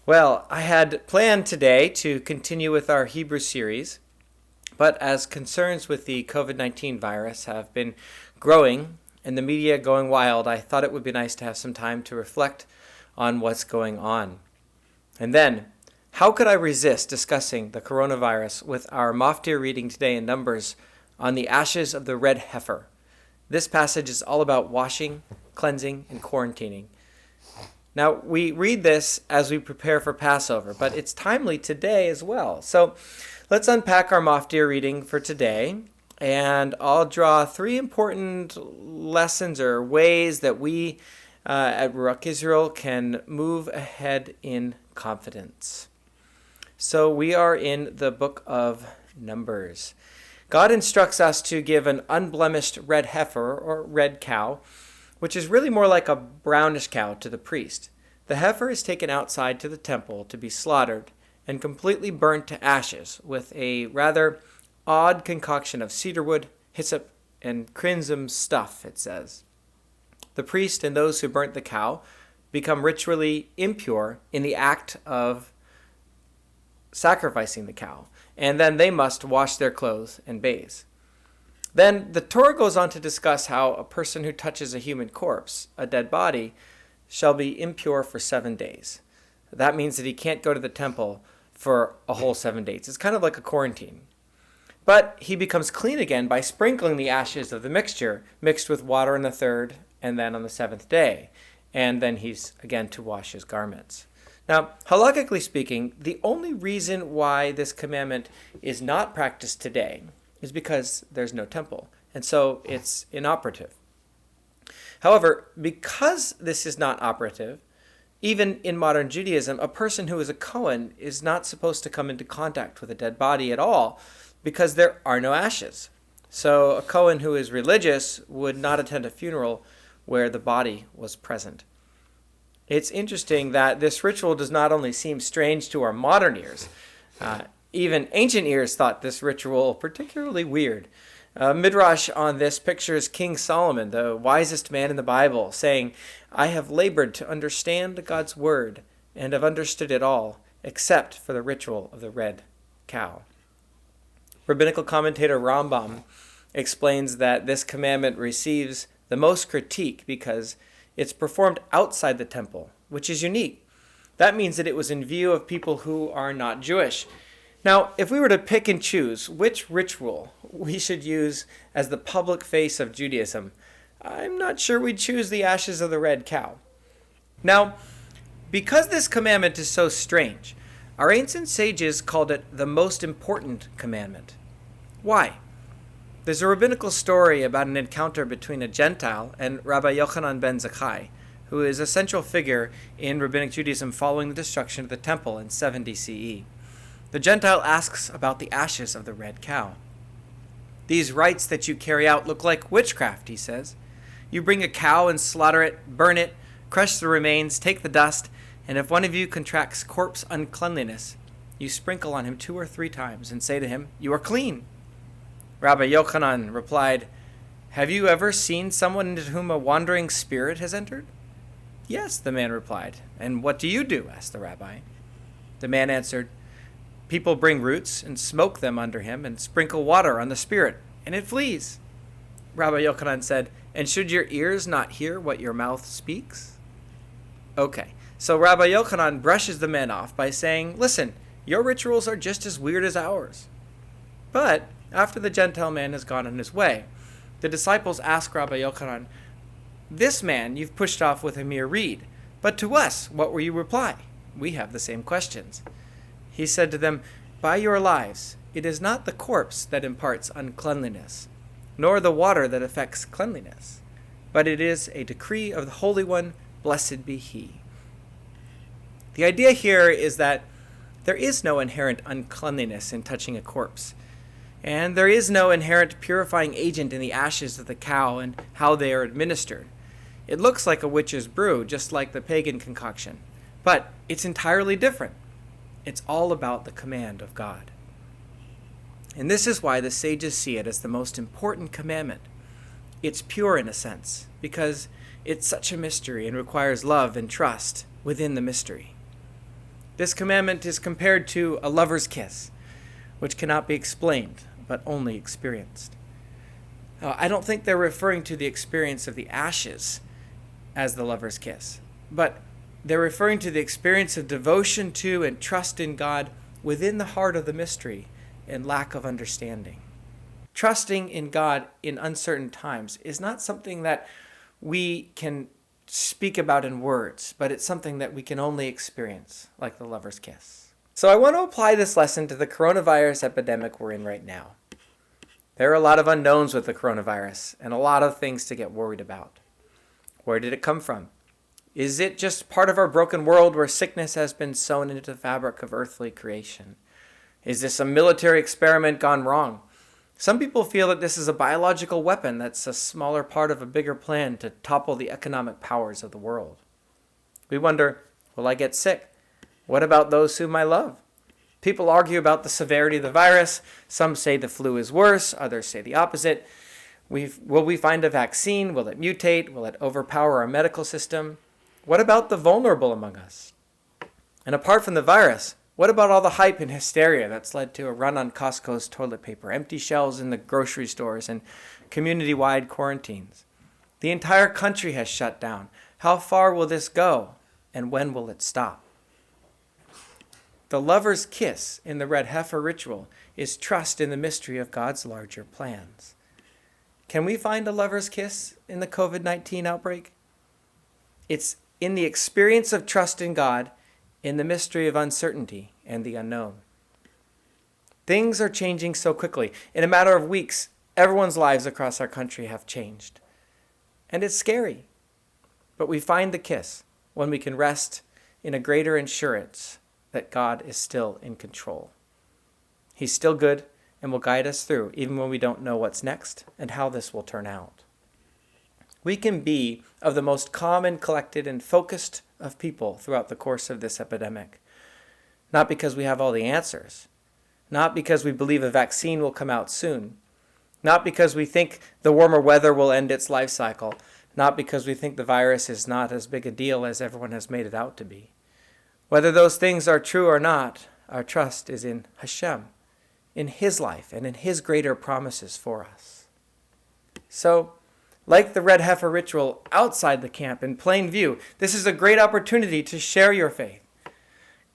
Well, I had planned today to continue with our Hebrew series, but as concerns with the COVID-19 virus have been growing and the media going wild, I thought it would be nice to have some time to reflect on what's going on. And then, how could I resist discussing the coronavirus with our maftir reading today in Numbers on the ashes of the red heifer? This passage is all about washing, cleansing, and quarantining. Now, we read this as we prepare for Passover, but it's timely today as well. So let's unpack our maftir reading for today, and I'll draw three important lessons or ways that we at Ruach Israel can move ahead in confidence. So we are in the book of Numbers. God instructs us to give an unblemished red heifer or red cow, which is really more like a brownish cow, to the priest. The heifer is taken outside to the temple to be slaughtered and completely burnt to ashes with a rather odd concoction of cedarwood, hyssop, and crimson stuff, it says. The priest and those who burnt the cow become ritually impure in the act of sacrificing the cow, and then they must wash their clothes and bathe. Then the Torah goes on to discuss how a person who touches a human corpse, a dead body, shall be impure for 7 days. That means that he can't go to the temple for a whole 7 days. It's kind of like a quarantine. But he becomes clean again by sprinkling the ashes of the mixture, mixed with water on the third and then on the seventh day. And then he's again to wash his garments. Now, halakhically speaking, the only reason why this commandment is not practiced today is because there's no temple, and so it's inoperative. However, because this is not operative, even in modern Judaism, a person who is a Kohen is not supposed to come into contact with a dead body at all because there are no ashes. So a Kohen who is religious would not attend a funeral where the body was present. It's interesting that this ritual does not only seem strange to our modern ears, even ancient ears thought this ritual particularly weird. Midrash on this pictures King Solomon, the wisest man in the Bible, saying, "I have labored to understand God's word and have understood it all, except for the ritual of the red cow." Rabbinical commentator Rambam explains that this commandment receives the most critique because it's performed outside the temple, which is unique. That means that it was in view of people who are not Jewish. Now, if we were to pick and choose which ritual we should use as the public face of Judaism, I'm not sure we'd choose the ashes of the red cow. Now, because this commandment is so strange, our ancient sages called it the most important commandment. Why? There's a rabbinical story about an encounter between a Gentile and Rabbi Yochanan ben Zakkai, who is a central figure in rabbinic Judaism following the destruction of the temple in 70 CE. The Gentile asks about the ashes of the red cow. "These rites that you carry out look like witchcraft," he says. "You bring a cow and slaughter it, burn it, crush the remains, take the dust, and if one of you contracts corpse uncleanliness, you sprinkle on him 2 or 3 times and say to him, 'You are clean.'" Rabbi Yochanan replied, "Have you ever seen someone into whom a wandering spirit has entered?" "Yes," the man replied. "And what do you do?" asked the rabbi. The man answered, "People bring roots and smoke them under him and sprinkle water on the spirit, and it flees." Rabbi Yochanan said, "And should your ears not hear what your mouth speaks?" Okay, so Rabbi Yochanan brushes the man off by saying, "Listen, your rituals are just as weird as ours." But after the Gentile man has gone on his way, the disciples ask Rabbi Yochanan, "This man you've pushed off with a mere reed, but to us what will you reply? We have the same questions." He said to them, "By your lives, it is not the corpse that imparts uncleanliness, nor the water that affects cleanliness, but it is a decree of the Holy One, blessed be He." The idea here is that there is no inherent uncleanliness in touching a corpse, and there is no inherent purifying agent in the ashes of the cow and how they are administered. It looks like a witch's brew, just like the pagan concoction, but it's entirely different. It's all about the command of God. And this is why the sages see it as the most important commandment. It's pure in a sense, because it's such a mystery and requires love and trust within the mystery. This commandment is compared to a lover's kiss, which cannot be explained, but only experienced. I don't think they're referring to the experience of the ashes as the lover's kiss, but they're referring to the experience of devotion to and trust in God within the heart of the mystery and lack of understanding. Trusting in God in uncertain times is not something that we can speak about in words, but it's something that we can only experience, like the lover's kiss. So I want to apply this lesson to the coronavirus epidemic we're in right now. There are a lot of unknowns with the coronavirus and a lot of things to get worried about. Where did it come from? Is it just part of our broken world where sickness has been sewn into the fabric of earthly creation? Is this a military experiment gone wrong? Some people feel that this is a biological weapon that's a smaller part of a bigger plan to topple the economic powers of the world. We wonder, will I get sick? What about those whom I love? People argue about the severity of the virus. Some say the flu is worse. Others say the opposite. Will we find a vaccine? Will it mutate? Will it overpower our medical system? What about the vulnerable among us? And apart from the virus, what about all the hype and hysteria that's led to a run on Costco's toilet paper, empty shelves in the grocery stores, and community-wide quarantines? The entire country has shut down. How far will this go, and when will it stop? The lover's kiss in the red heifer ritual is trust in the mystery of God's larger plans. Can we find a lover's kiss in the COVID-19 outbreak? It's in the experience of trust in God, in the mystery of uncertainty and the unknown. Things are changing so quickly. In a matter of weeks, everyone's lives across our country have changed. And it's scary. But we find the kiss when we can rest in a greater assurance that God is still in control. He's still good and will guide us through, even when we don't know what's next and how this will turn out. We can be of the most calm and collected and focused of people throughout the course of this epidemic. Not because we have all the answers. Not because we believe a vaccine will come out soon. Not because we think the warmer weather will end its life cycle. Not because we think the virus is not as big a deal as everyone has made it out to be. Whether those things are true or not, our trust is in Hashem, in His life, and in His greater promises for us. So, like the red heifer ritual outside the camp in plain view, this is a great opportunity to share your faith.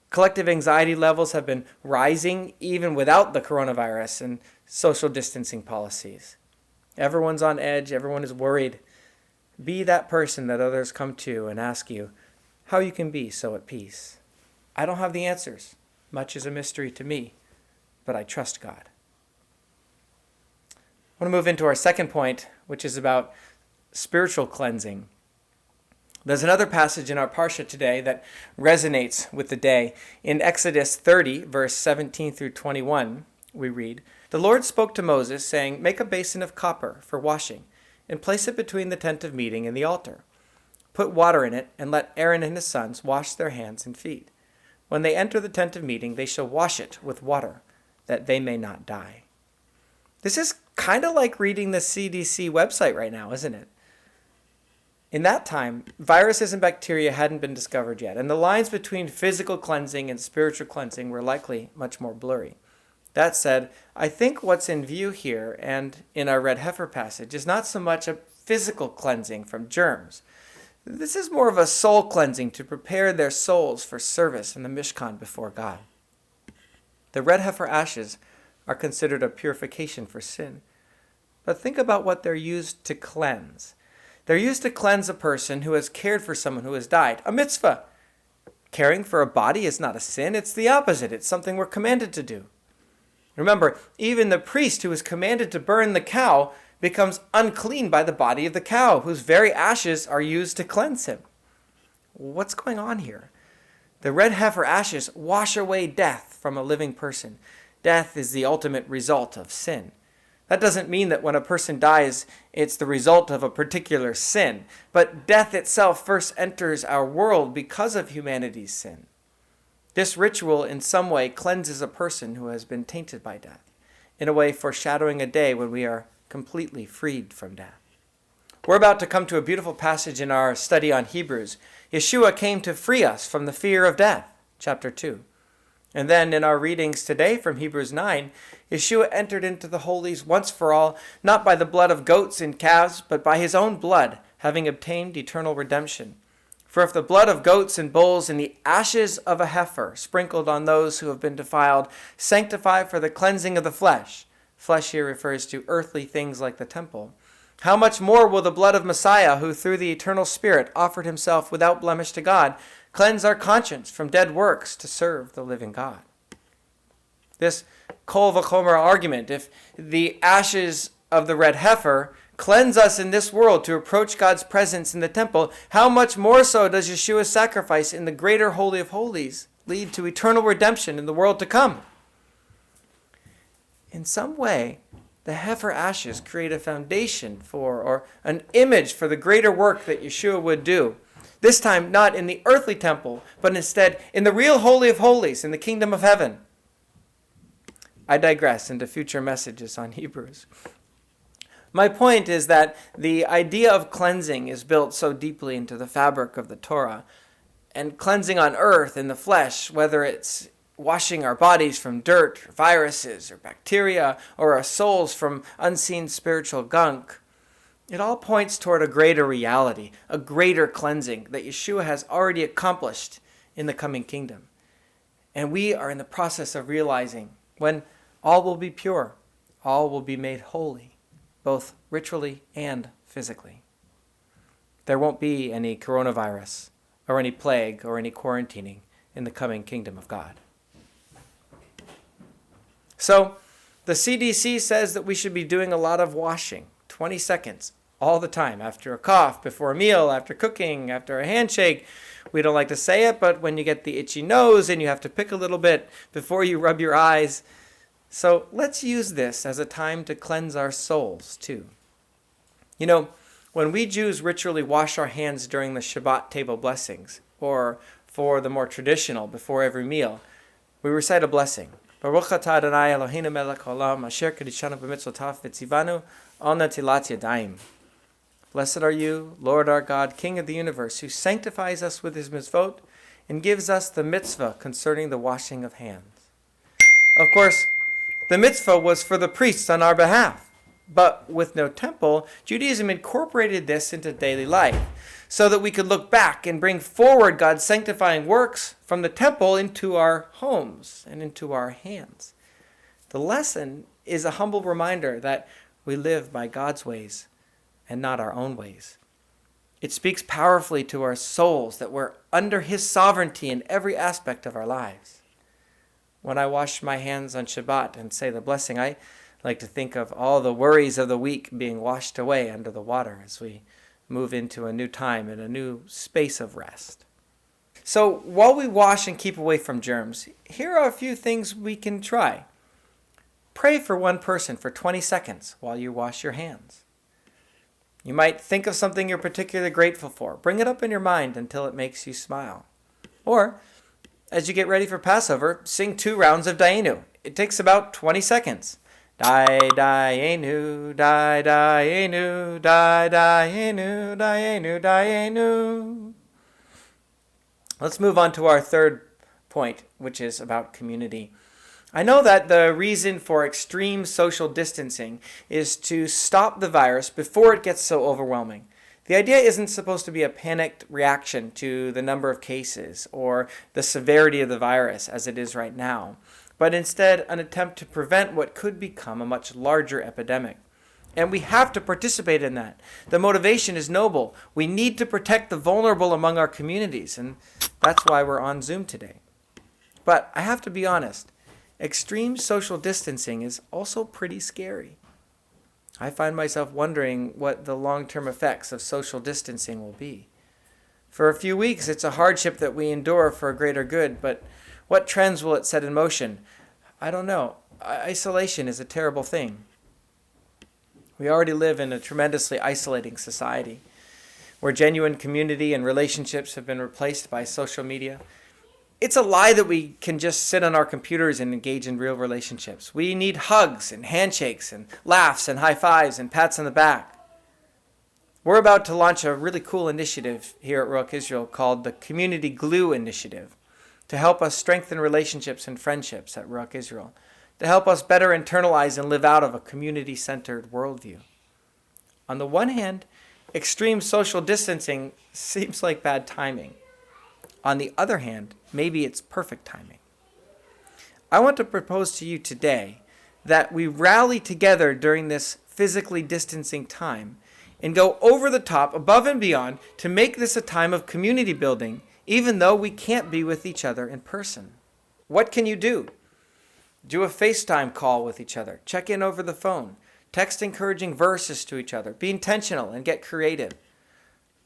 Collective anxiety levels have been rising even without the coronavirus and social distancing policies. Everyone's on edge, everyone is worried. Be that person that others come to and ask you how you can be so at peace. I don't have the answers. Much is a mystery to me, but I trust God. I want to move into our second point, which is about spiritual cleansing. There's another passage in our Parsha today that resonates with the day. In Exodus 30, verse 17 through 21, we read, "The Lord spoke to Moses, saying, 'Make a basin of copper for washing, and place it between the tent of meeting and the altar. Put water in it, and let Aaron and his sons wash their hands and feet. When they enter the tent of meeting, they shall wash it with water, that they may not die.'" This is kind of like reading the CDC website right now, isn't it? In that time, viruses and bacteria hadn't been discovered yet, and the lines between physical cleansing and spiritual cleansing were likely much more blurry. That said, I think what's in view here and in our red heifer passage is not so much a physical cleansing from germs. This is more of a soul cleansing to prepare their souls for service in the Mishkan before God. The red heifer ashes are considered a purification for sin. But think about what they're used to cleanse. They're used to cleanse a person who has cared for someone who has died. A mitzvah. Caring for a body is not a sin. It's the opposite. It's something we're commanded to do. Remember, even the priest who is commanded to burn the cow becomes unclean by the body of the cow, whose very ashes are used to cleanse him. What's going on here? The red heifer ashes wash away death from a living person. Death is the ultimate result of sin. That doesn't mean that when a person dies, it's the result of a particular sin. But death itself first enters our world because of humanity's sin. This ritual in some way cleanses a person who has been tainted by death, in a way foreshadowing a day when we are completely freed from death. We're about to come to a beautiful passage in our study on Hebrews. Yeshua came to free us from the fear of death. chapter 2. And then in our readings today from Hebrews 9, Yeshua entered into the holies once for all, not by the blood of goats and calves, but by his own blood, having obtained eternal redemption. For if the blood of goats and bulls and the ashes of a heifer, sprinkled on those who have been defiled, sanctify for the cleansing of the flesh here refers to earthly things like the temple, how much more will the blood of Messiah, who through the eternal Spirit offered himself without blemish to God, cleanse our conscience from dead works to serve the living God? This kol v'chomer argument, if the ashes of the red heifer cleanse us in this world to approach God's presence in the temple, how much more so does Yeshua's sacrifice in the greater Holy of Holies lead to eternal redemption in the world to come? In some way, the heifer ashes create a foundation for, or an image for, the greater work that Yeshua would do. This time not in the earthly temple, but instead in the real Holy of Holies in the kingdom of heaven. I digress into future messages on Hebrews. My point is that the idea of cleansing is built so deeply into the fabric of the Torah. And cleansing on earth in the flesh, whether it's washing our bodies from dirt, or viruses, or bacteria, or our souls from unseen spiritual gunk, it all points toward a greater reality, a greater cleansing that Yeshua has already accomplished in the coming kingdom. And we are in the process of realizing when all will be pure, all will be made holy, both ritually and physically. There won't be any coronavirus, or any plague, or any quarantining in the coming kingdom of God. So, the CDC says that we should be doing a lot of washing, 20 seconds, all the time, after a cough, before a meal, after cooking, after a handshake. We don't like to say it, but when you get the itchy nose and you have to pick a little bit before you rub your eyes. So let's use this as a time to cleanse our souls, too. You know, when we Jews ritually wash our hands during the Shabbat table blessings, or for the more traditional, before every meal, we recite a blessing. Baruch atah Adonai Eloheinu melech haolam, asher kedishanu b'mitzvotav v'tzivanu al netilat yadayim. Blessed are you, Lord our God, King of the universe, who sanctifies us with his mitzvot and gives us the mitzvah concerning the washing of hands. Of course, the mitzvah was for the priests on our behalf. But with no temple, Judaism incorporated this into daily life so that we could look back and bring forward God's sanctifying works from the temple into our homes and into our hands. The lesson is a humble reminder that we live by God's ways and not our own ways. It speaks powerfully to our souls that we're under his sovereignty in every aspect of our lives. When I wash my hands on Shabbat and say the blessing, I like to think of all the worries of the week being washed away under the water as we move into a new time and a new space of rest. So while we wash and keep away from germs, here are a few things we can try. Pray for one person for 20 seconds while you wash your hands. You might think of something you're particularly grateful for. Bring it up in your mind until it makes you smile. Or, as you get ready for Passover, sing 2 rounds of Dayenu. It takes about 20 seconds. Dayenu, Dayenu, Dayenu, Dayenu, Dayenu. Let's move on to our third point, which is about community. I know that the reason for extreme social distancing is to stop the virus before it gets so overwhelming. The idea isn't supposed to be a panicked reaction to the number of cases or the severity of the virus as it is right now, but instead an attempt to prevent what could become a much larger epidemic. And we have to participate in that. The motivation is noble. We need to protect the vulnerable among our communities, and that's why we're on Zoom today. But I have to be honest, extreme social distancing is also pretty scary. I find myself wondering what the long-term effects of social distancing will be. For a few weeks, it's a hardship that we endure for a greater good, but what trends will it set in motion? I don't know. Isolation is a terrible thing. We already live in a tremendously isolating society, where genuine community and relationships have been replaced by social media. It's a lie that we can just sit on our computers and engage in real relationships. We need hugs and handshakes and laughs and high fives and pats on the back. We're about to launch a really cool initiative here at Ruach Israel called the Community Glue Initiative to help us strengthen relationships and friendships at Ruach Israel, to help us better internalize and live out of a community-centered worldview. On the one hand, extreme social distancing seems like bad timing. On the other hand, maybe it's perfect timing. I want to propose to you today that we rally together during this physically distancing time and go over the top, above and beyond, to make this a time of community building, even though we can't be with each other in person. What can you do? Do a FaceTime call with each other. Check in over the phone. Text encouraging verses to each other. Be intentional and get creative.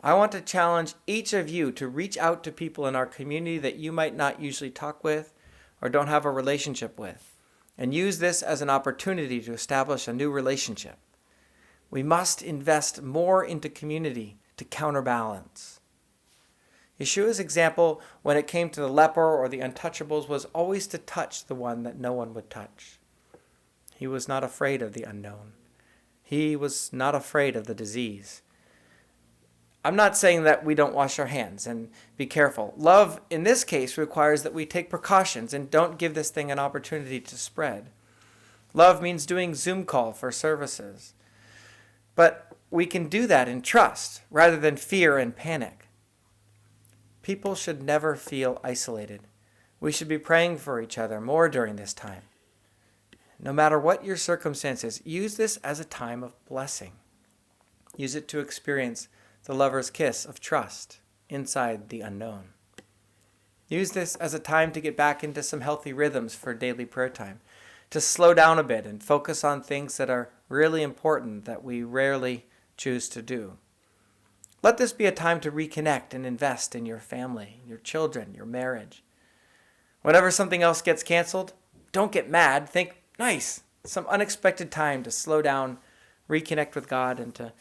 I want to challenge each of you to reach out to people in our community that you might not usually talk with or don't have a relationship with, and use this as an opportunity to establish a new relationship. We must invest more into community to counterbalance. Yeshua's example when it came to the leper or the untouchables was always to touch the one that no one would touch. He was not afraid of the unknown. He was not afraid of the disease. I'm not saying that we don't wash our hands and be careful. Love, in this case, requires that we take precautions and don't give this thing an opportunity to spread. Love means doing Zoom call for services. But we can do that in trust rather than fear and panic. People should never feel isolated. We should be praying for each other more during this time. No matter what your circumstances, use this as a time of blessing. Use it to experience the lover's kiss of trust inside the unknown. Use this as a time to get back into some healthy rhythms for daily prayer time, to slow down a bit and focus on things that are really important that we rarely choose to do. Let this be a time to reconnect and invest in your family, your children, your marriage. Whenever something else gets canceled, don't get mad. Think, nice, some unexpected time to slow down, reconnect with God and to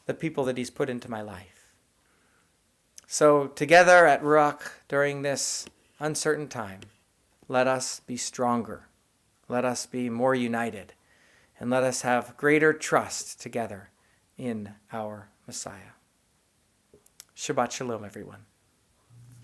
the people that He's put into my life. So together at Ruach during this uncertain time, let us be stronger. Let us be more united. And let us have greater trust together in our Messiah. Shabbat Shalom, everyone.